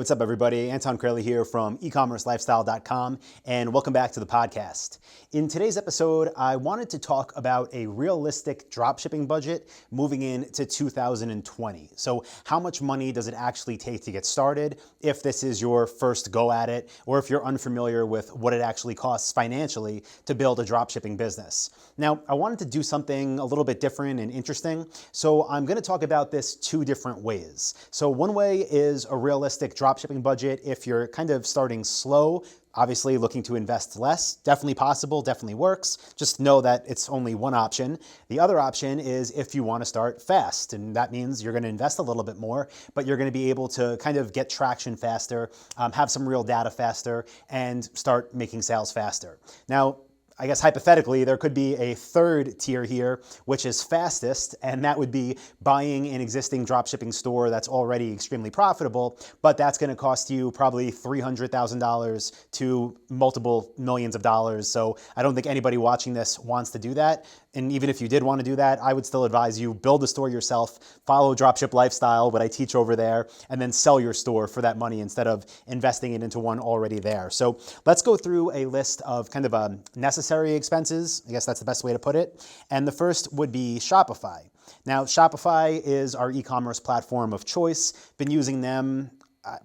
What's up, everybody? Anton Kraly here from eCommerceLifestyle.com, and welcome back to the podcast. In today's episode, I wanted to talk about a realistic dropshipping budget moving into 2020. So how much money does it actually take to get started if this is your first go at it, or if you're unfamiliar with what it actually costs financially to build a dropshipping business? Now, I wanted to do something a little bit different and interesting, so I'm going to talk about this two different ways. So one way is a realistic dropshipping budget if you're kind of starting slow, obviously looking to invest less. Definitely possible, definitely works. Just know that it's only one option. The other option is if you want to start fast, and that means you're going to invest a little bit more, but you're going to be able to kind of get traction faster, have some real data faster, and start making sales faster. Now, I guess hypothetically, there could be a third tier here, which is fastest, and that would be buying an existing dropshipping store that's already extremely profitable, but that's going to cost you probably $300,000 to multiple millions of dollars. So I don't think anybody watching this wants to do that. And even if you did want to do that, I would still advise you build a store yourself, follow Dropship Lifestyle, what I teach over there, and then sell your store for that money instead of investing it into one already there. So let's go through a list of kind of necessary expenses. I guess that's the best way to put it. And the first would be Shopify. Now, Shopify is our e-commerce platform of choice. Been using them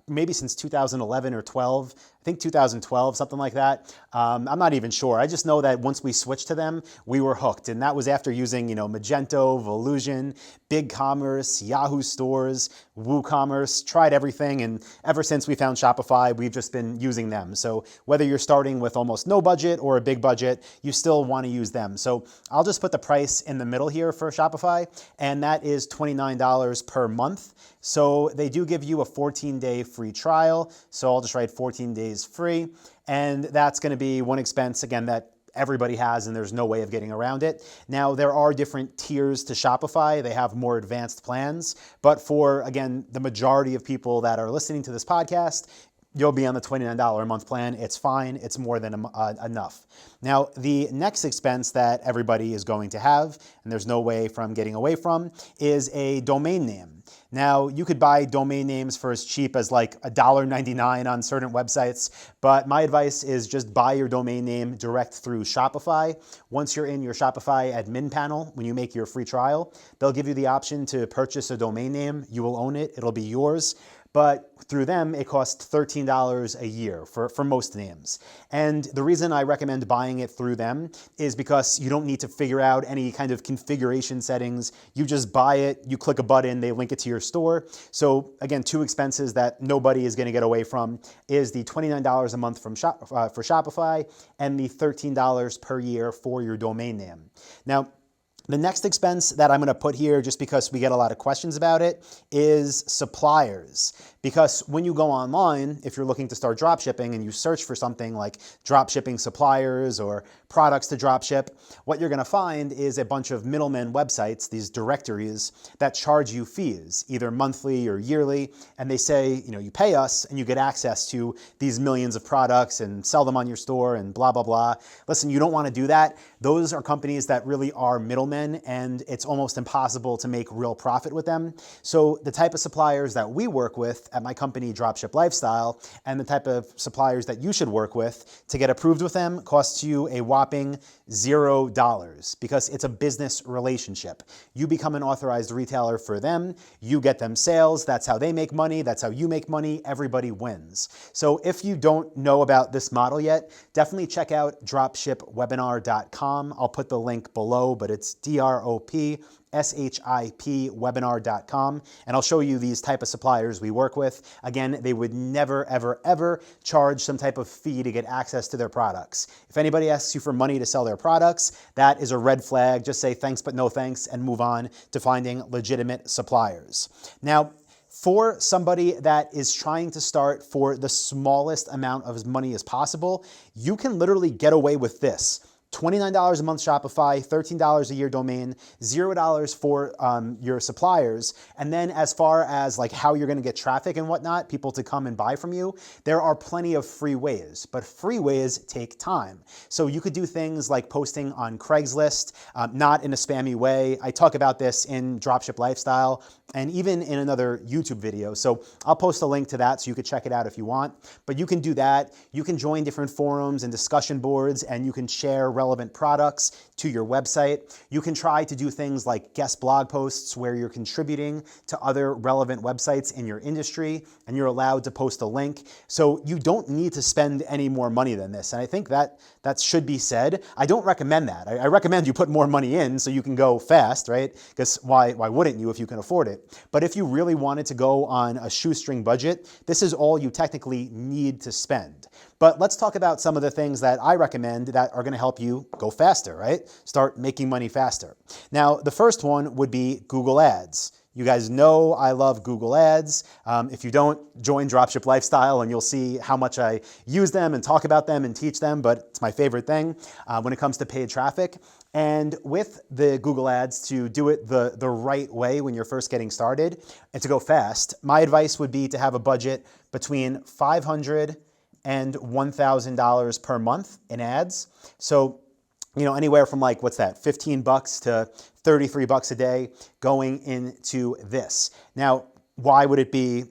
maybe since 2011 or 12. I think 2012, something like that. I'm not even sure. I just know that once we switched to them, we were hooked. And that was after using, Magento, Volusion, BigCommerce, Yahoo Stores, WooCommerce, tried everything. And ever since we found Shopify, we've just been using them. So whether you're starting with almost no budget or a big budget, you still want to use them. So I'll just put the price in the middle here for Shopify, and that is $29 per month. So they do give you a 14-day free trial. So I'll just write 14 days free. And that's going to be one expense, again, that everybody has, and there's no way of getting around it. Now, there are different tiers to Shopify. They have more advanced plans. But for, again, the majority of people that are listening to this podcast, you'll be on the $29 a month plan. It's fine. It's more than enough. Now, the next expense that everybody is going to have, and there's no way from getting away from, is a domain name. Now, you could buy domain names for as cheap as like $1.99 on certain websites, but my advice is just buy your domain name direct through Shopify. Once you're in your Shopify admin panel, when you make your free trial, they'll give you the option to purchase a domain name. You will own it. It'll be yours. But through them, it costs $13 a year for most names. And the reason I recommend buying it through them is because you don't need to figure out any kind of configuration settings. You just buy it, you click a button, they link it to your store. So again, two expenses that nobody is going to get away from is the $29 a month for Shopify and the $13 per year for your domain name. Now, the next expense that I'm going to put here, just because we get a lot of questions about it, is suppliers. Because when you go online, if you're looking to start dropshipping and you search for something like dropshipping suppliers or products to dropship, what you're going to find is a bunch of middlemen websites, these directories that charge you fees, either monthly or yearly, and they say, you pay us and you get access to these millions of products and sell them on your store and blah, blah, blah. Listen, you don't want to do that. Those are companies that really are middlemen, and it's almost impossible to make real profit with them. So the type of suppliers that we work with at my company, Dropship Lifestyle, and the type of suppliers that you should work with to get approved with them costs you a whopping $0 because it's a business relationship. You become an authorized retailer for them, you get them sales, that's how they make money, that's how you make money, everybody wins. So if you don't know about this model yet, definitely check out dropshipwebinar.com. I'll put the link below, but it's dropshipwebinar.com, and I'll show you these type of suppliers we work with. Again, they would never, ever, ever charge some type of fee to get access to their products. If anybody asks you for money to sell their products, that is a red flag. Just say thanks but no thanks and move on to finding legitimate suppliers. Now, for somebody that is trying to start for the smallest amount of money as possible, you can literally get away with this. $29 a month Shopify, $13 a year domain, $0 for your suppliers. And then as far as like how you're going to get traffic and whatnot, people to come and buy from you, there are plenty of free ways, but free ways take time. So you could do things like posting on Craigslist, not in a spammy way. I talk about this in Dropship Lifestyle and even in another YouTube video. So I'll post a link to that so you could check it out if you want. But you can do that. You can join different forums and discussion boards, and you can share relevant products to your website. You can try to do things like guest blog posts where you're contributing to other relevant websites in your industry, and you're allowed to post a link. So you don't need to spend any more money than this. And I think that should be said. I don't recommend that. I recommend you put more money in so you can go fast, right? Because why wouldn't you if you can afford it? But if you really wanted to go on a shoestring budget, this is all you technically need to spend. But let's talk about some of the things that I recommend that are going to help you go faster, right? Start making money faster. Now, the first one would be Google Ads. You guys know I love Google Ads. If you don't, join Dropship Lifestyle and you'll see how much I use them and talk about them and teach them, but it's my favorite thing when it comes to paid traffic. And with the Google Ads, to do it the right way when you're first getting started and to go fast, my advice would be to have a budget between $500 and $1,000 per month in ads. So, anywhere from like, what's that, 15 bucks to 33 bucks a day going into this. Now, why would it be,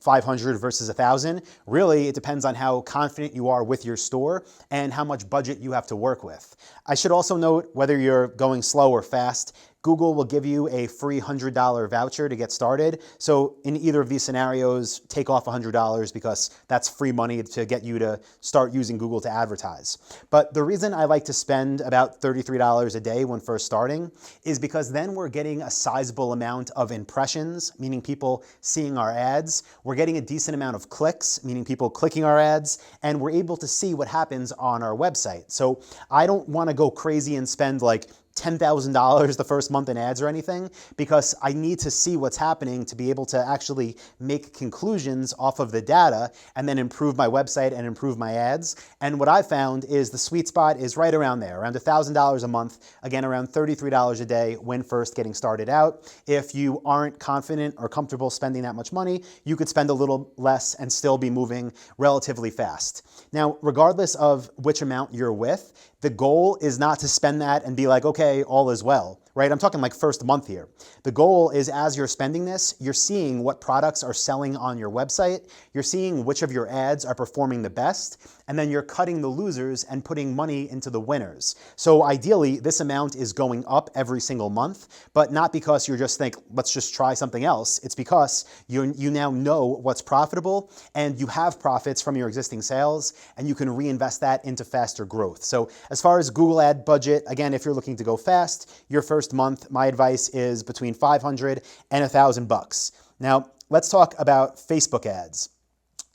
500 versus 1,000? Really, it depends on how confident you are with your store and how much budget you have to work with. I should also note, whether you're going slow or fast, Google will give you a free $100 voucher to get started. So in either of these scenarios, take off $100 because that's free money to get you to start using Google to advertise. But the reason I like to spend about $33 a day when first starting is because then we're getting a sizable amount of impressions, meaning people seeing our ads. We're getting a decent amount of clicks, meaning people clicking our ads, and we're able to see what happens on our website. So I don't want to go crazy and spend like $10,000 the first month in ads or anything, because I need to see what's happening to be able to actually make conclusions off of the data and then improve my website and improve my ads. And what I found is the sweet spot is right around there, around $1,000 a month, again, around $33 a day when first getting started out. If you aren't confident or comfortable spending that much money, you could spend a little less and still be moving relatively fast. Now, regardless of which amount you're with, the goal is not to spend that and be like, okay, all is well, right? I'm talking like first month here. The goal is, as you're spending this, you're seeing what products are selling on your website, you're seeing which of your ads are performing the best, and then you're cutting the losers and putting money into the winners. So ideally, this amount is going up every single month, but not because you're just think, let's just try something else. It's because you now know what's profitable and you have profits from your existing sales, and you can reinvest that into faster growth. So as far as Google ad budget, again, if you're looking to go fast, your first month, my advice is between $500 and $1,000. Now, let's talk about Facebook ads.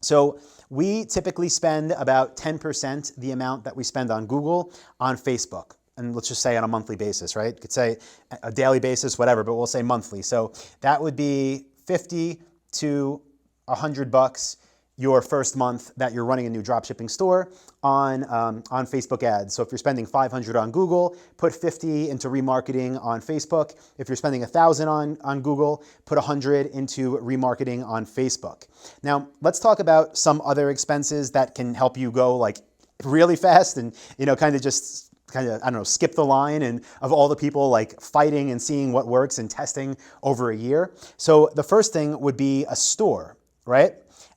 So we typically spend about 10% the amount that we spend on Google on Facebook. And let's just say on a monthly basis, right? You could say a daily basis, whatever, but we'll say monthly. So that would be 50 to $100 your first month that you're running a new dropshipping store on Facebook ads. So if you're spending $500 on Google, put 50 into remarketing on Facebook. If you're spending $1,000 on Google, put 100 into remarketing on Facebook. Now, let's talk about some other expenses that can help you go like really fast and, kind of skip the line and of all the people like fighting and seeing what works and testing over a year. So the first thing would be a store, right?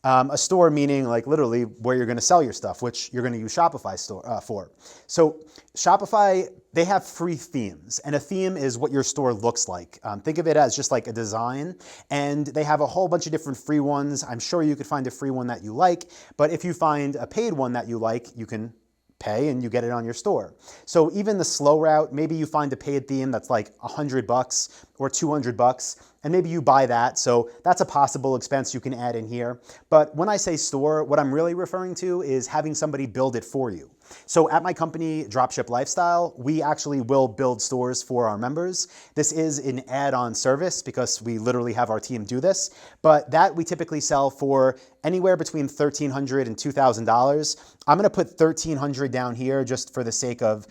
A store meaning like literally where you're going to sell your stuff, which you're going to use Shopify store for. So Shopify, they have free themes, and a theme is what your store looks like. Think of it as just like a design, and they have a whole bunch of different free ones. I'm sure you could find a free one that you like, but if you find a paid one that you like, you can pay and you get it on your store. So even the slow route, maybe you find a paid theme that's like $100 or $200, and maybe you buy that. So that's a possible expense you can add in here. But when I say store, what I'm really referring to is having somebody build it for you. So at my company, Dropship Lifestyle, we actually will build stores for our members. This is an add-on service because we literally have our team do this, but that we typically sell for anywhere between $1,300 and $2,000. I'm gonna put $1,300 down here just for the sake of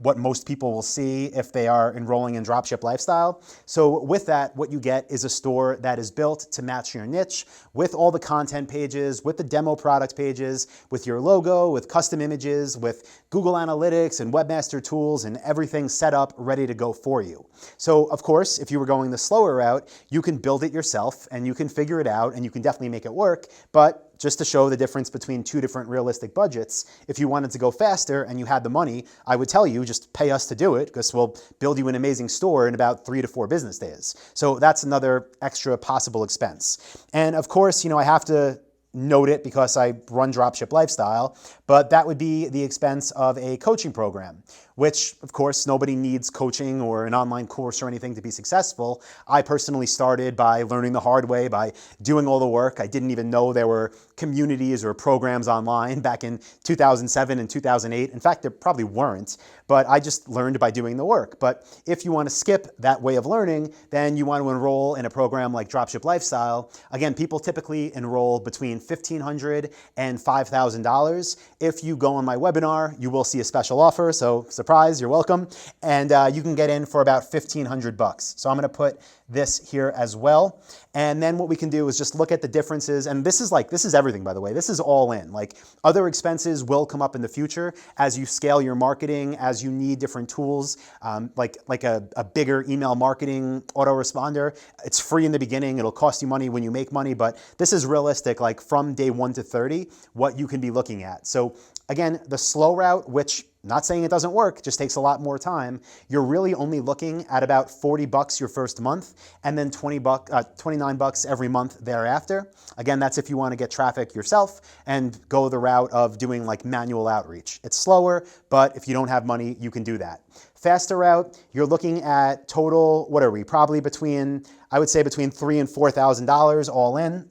what most people will see if they are enrolling in Dropship Lifestyle. So with that, what you get is a store that is built to match your niche with all the content pages, with the demo product pages, with your logo, with custom images, with Google Analytics and Webmaster Tools and everything set up, ready to go for you. So of course, if you were going the slower route, you can build it yourself and you can figure it out and you can definitely make it work. But just to show the difference between two different realistic budgets, if you wanted to go faster and you had the money, I would tell you just pay us to do it because we'll build you an amazing store in about 3 to 4 business days. So that's another extra possible expense. And of course, I have to note it because I run Dropship Lifestyle, but that would be the expense of a coaching program, which of course nobody needs coaching or an online course or anything to be successful. I personally started by learning the hard way, by doing all the work. I didn't even know there were communities or programs online back in 2007 and 2008. In fact, there probably weren't, but I just learned by doing the work. But if you want to skip that way of learning, then you want to enroll in a program like Dropship Lifestyle. Again, people typically enroll between $1,500 and $5,000. If you go on my webinar, you will see a special offer. So surprise, you're welcome. And you can get in for about $1,500. So I'm going to put this here as well. And then what we can do is just look at the differences. And this is everything, by the way. This is all in. Like, other expenses will come up in the future as you scale your marketing, as you need different tools, like a bigger email marketing autoresponder. It's free in the beginning. It'll cost you money when you make money, but this is realistic, like from day 1 to 30, what you can be looking at. So again, the slow route, which, not saying it doesn't work, just takes a lot more time, you're really only looking at about $40 your first month and then $29 every month thereafter. Again, that's if you want to get traffic yourself and go the route of doing like manual outreach. It's slower, but if you don't have money, you can do that. Faster route, you're looking at total, what are we? Probably I would say between $3,000 and $4,000 all in.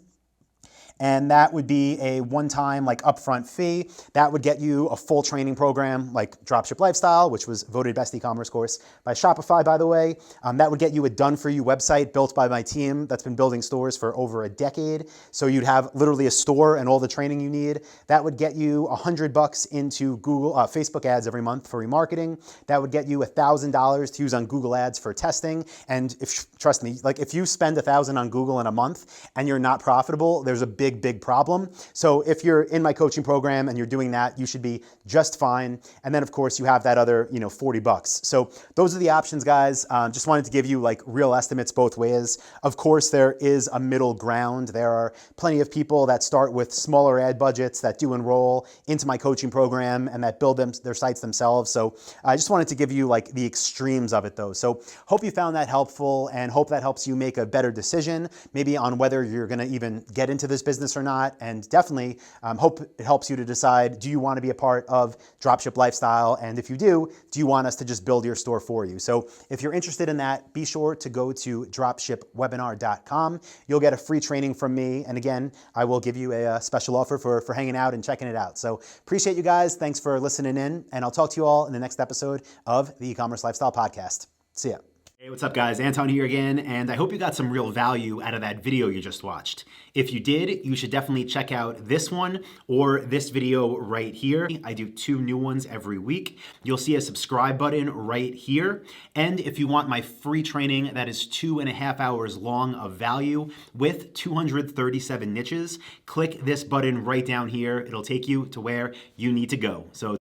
And that would be a one-time upfront fee. That would get you a full training program like Dropship Lifestyle, which was voted best e-commerce course by Shopify, by the way. That would get you a done-for-you website built by my team that's been building stores for over a decade. So you'd have literally a store and all the training you need. That would get you $100 into Facebook ads every month for remarketing. That would get you $1,000 to use on Google ads for testing. And trust me, if you spend $1,000 on Google in a month and you're not profitable, there's a big problem. So if you're in my coaching program and you're doing that, you should be just fine. And then of course you have that other, $40. So those are the options, guys. Just wanted to give you real estimates both ways. Of course, there is a middle ground. There are plenty of people that start with smaller ad budgets that do enroll into my coaching program and that build their sites themselves. So I just wanted to give you the extremes of it though. So hope you found that helpful and hope that helps you make a better decision, maybe on whether you're going to even get into this business or not, and definitely hope it helps you to decide, do you want to be a part of Dropship Lifestyle? And if you do you want us to just build your store for you? So if you're interested in that, be sure to go to dropshipwebinar.com. You'll get a free training from me. And again, I will give you a special offer for hanging out and checking it out. So appreciate you guys. Thanks for listening in, and I'll talk to you all in the next episode of the eCommerce Lifestyle Podcast. See ya. Hey, what's up guys? Anton here again, and I hope you got some real value out of that video you just watched. If you did, you should definitely check out this one or this video right here. I do 2 new ones every week. You'll see a subscribe button right here. And if you want my free training that is 2.5 hours long of value with 237 niches, click this button right down here. It'll take you to where you need to go. So